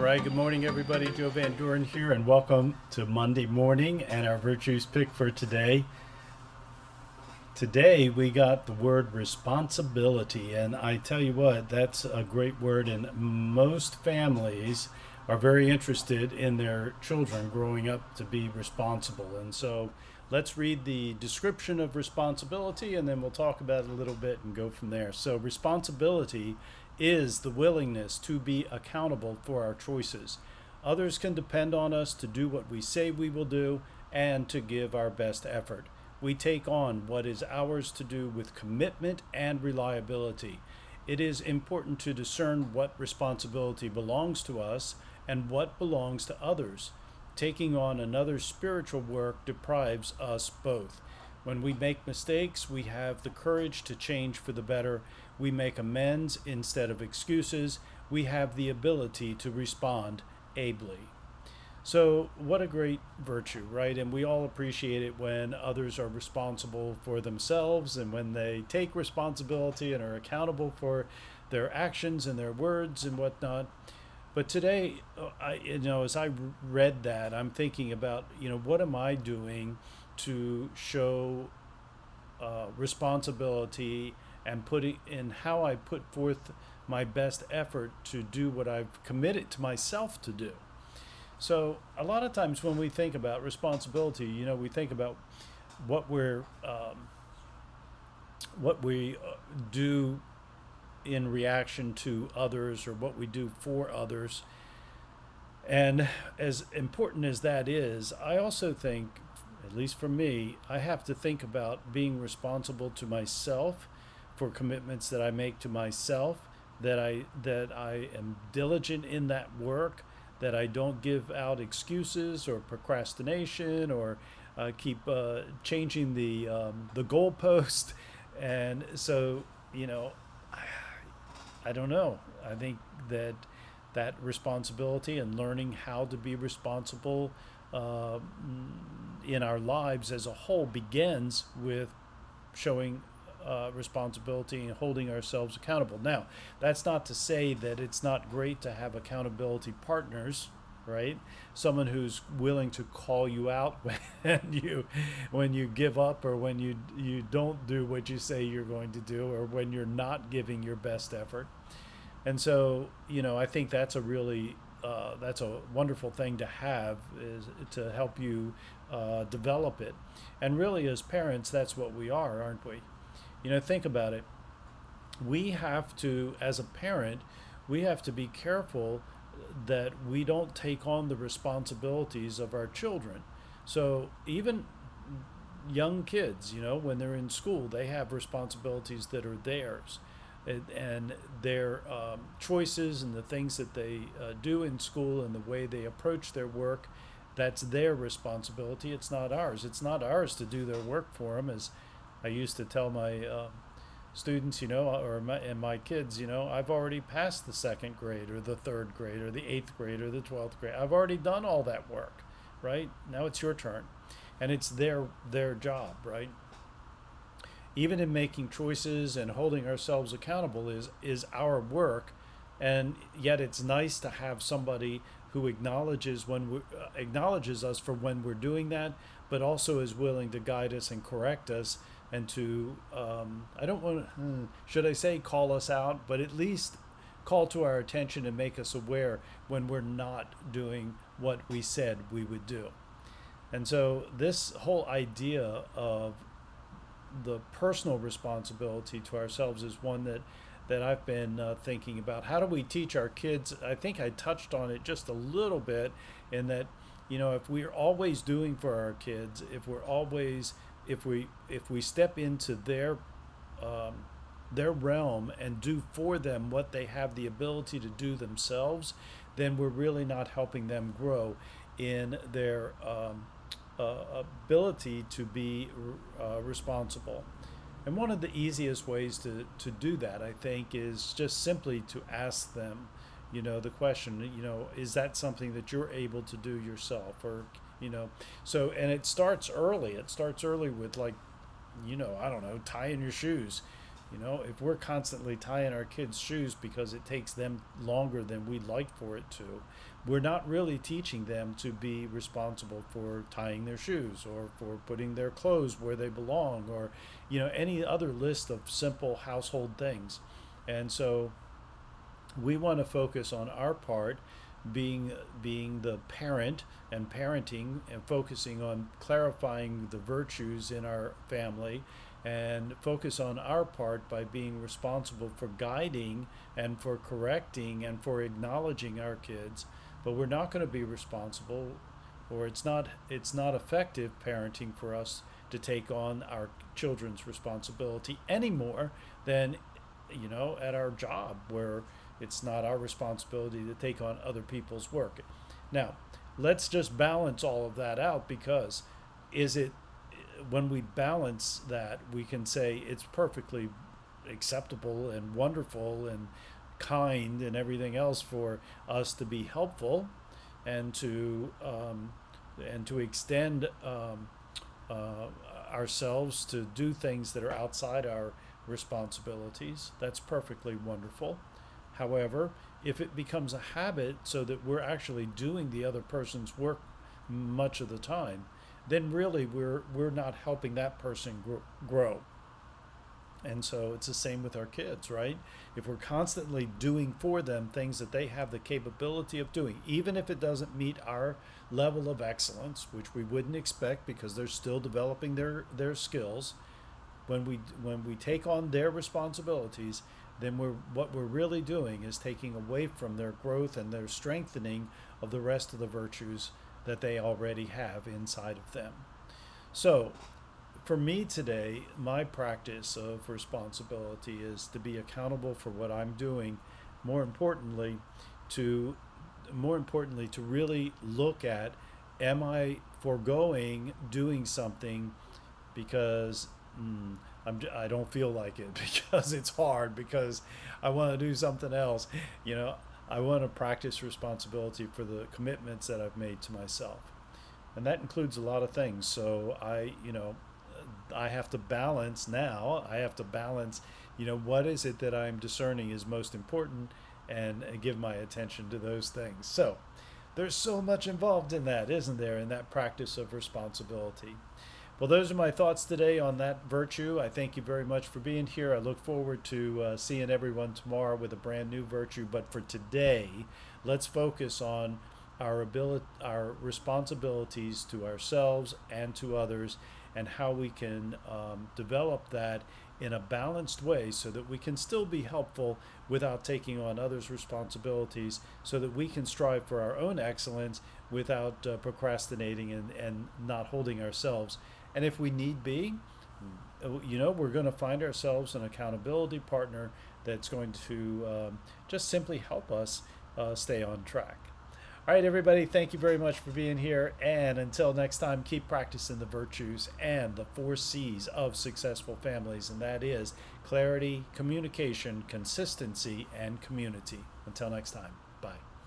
right, good morning, everybody. Joe Van Doren here, and welcome to Monday morning and our virtues pick for today. Today, we got the word responsibility, and I tell you what, that's a great word, and most families are very interested in their children growing up to be responsible. And so, let's read the description of responsibility, and then we'll talk about it a little bit and go from there. So, responsibility is the willingness to be accountable for our choices. Others can depend on us to do what we say we will do and to give our best effort. We take on what is ours to do with commitment and reliability. It is important to discern what responsibility belongs to us and what belongs to others. Taking on another's spiritual work deprives us both. When we make mistakes, we have the courage to change for the better. We make amends instead of excuses. We have the ability to respond ably. So, what a great virtue, right? And we all appreciate it when others are responsible for themselves and when they take responsibility and are accountable for their actions and their words and whatnot. But today, as I read that, I'm thinking about, what am I doing to show responsibility and putting in how I put forth my best effort to do what I've committed to myself to do. So a lot of times when we think about responsibility, we think about what we do in reaction to others or what we do for others. And as important as that is, I also think, at least for me, I have to think about being responsible to myself for commitments that I make to myself, that I am diligent in that work, that I don't give out excuses or procrastination or keep changing the goalpost. And so, I don't know. I think that responsibility and learning how to be responsible uh, in our lives as a whole begins with showing responsibility and holding ourselves accountable. Now, that's not to say that it's not great to have accountability partners, right? Someone who's willing to call you out when you give up or when you don't do what you say you're going to do or when you're not giving your best effort. And so, I think that's a wonderful thing to have, is to help you develop it. And really, as parents, that's what we are, aren't we? Think about it. We have to, as a parent, we have to be careful that we don't take on the responsibilities of our children. So even young kids, when they're in school, they have responsibilities that are theirs. And their choices and the things that they do in school and the way they approach their work, that's their responsibility. It's not ours. It's not ours to do their work for them. As I used to tell my students, and my kids, I've already passed the second grade or the third grade or the eighth grade or the 12th grade. I've already done all that work, right? Now it's your turn. And it's their job, right? Even in making choices and holding ourselves accountable is our work, and yet it's nice to have somebody who acknowledges us for when we're doing that, but also is willing to guide us and correct us and to I don't want to should I say call us out, but at least call to our attention and make us aware when we're not doing what we said we would do. And so this whole idea of the personal responsibility to ourselves is one that I've been thinking about. How do we teach our kids? I think I touched on it just a little bit in that, if we're always doing for our kids, if we step into their realm and do for them what they have the ability to do themselves, then we're really not helping them grow in their ability to be responsible. And one of the easiest ways to do that, I think, is just simply to ask them, the question, is that something that you're able to do yourself? Or, so, and it starts early. It starts early with, like, I don't know, tying your shoes. You know, if we're constantly tying our kids' shoes because it takes them longer than we'd like for it to, we're not really teaching them to be responsible for tying their shoes or for putting their clothes where they belong, or, you know, any other list of simple household things. And so we want to focus on our part, being the parent and parenting, and focusing on clarifying the virtues in our family, and focus on our part by being responsible for guiding and for correcting and for acknowledging our kids. But we're not going to be responsible, or it's not effective parenting for us to take on our children's responsibility any more than, you know, at our job, where it's not our responsibility to take on other people's work. Now, let's just balance all of that out, because is it when we balance that, we can say it's perfectly acceptable and wonderful and kind and everything else for us to be helpful and to extend uh, ourselves to do things that are outside our responsibilities. That's perfectly wonderful. However, if it becomes a habit so that we're actually doing the other person's work much of the time, then really we're not helping that person grow. And so it's the same with our kids, right? If we're constantly doing for them things that they have the capability of doing, even if it doesn't meet our level of excellence, which we wouldn't expect because they're still developing their skills, when we take on their responsibilities, then what we're really doing is taking away from their growth and their strengthening of the rest of the virtues that they already have inside of them. So, for me today, my practice of responsibility is to be accountable for what I'm doing. More importantly, to really look at, am I foregoing doing something because I don't feel like it, because it's hard, because I want to do something else. You know, I want to practice responsibility for the commitments that I've made to myself. And that includes a lot of things. So I have to balance now. I have to balance, what is it that I'm discerning is most important, and give my attention to those things. So there's so much involved in that, isn't there, in that practice of responsibility? Well, those are my thoughts today on that virtue. I thank you very much for being here. I look forward to seeing everyone tomorrow with a brand new virtue. But for today, let's focus on our responsibilities to ourselves and to others, and how we can develop that in a balanced way, so that we can still be helpful without taking on others' responsibilities, so that we can strive for our own excellence without procrastinating and not holding ourselves. And if we need be, we're going to find ourselves an accountability partner that's going to just simply help us stay on track. All right, everybody, thank you very much for being here. And until next time, keep practicing the virtues and the 4 C's of successful families. And that is clarity, communication, consistency, and community. Until next time.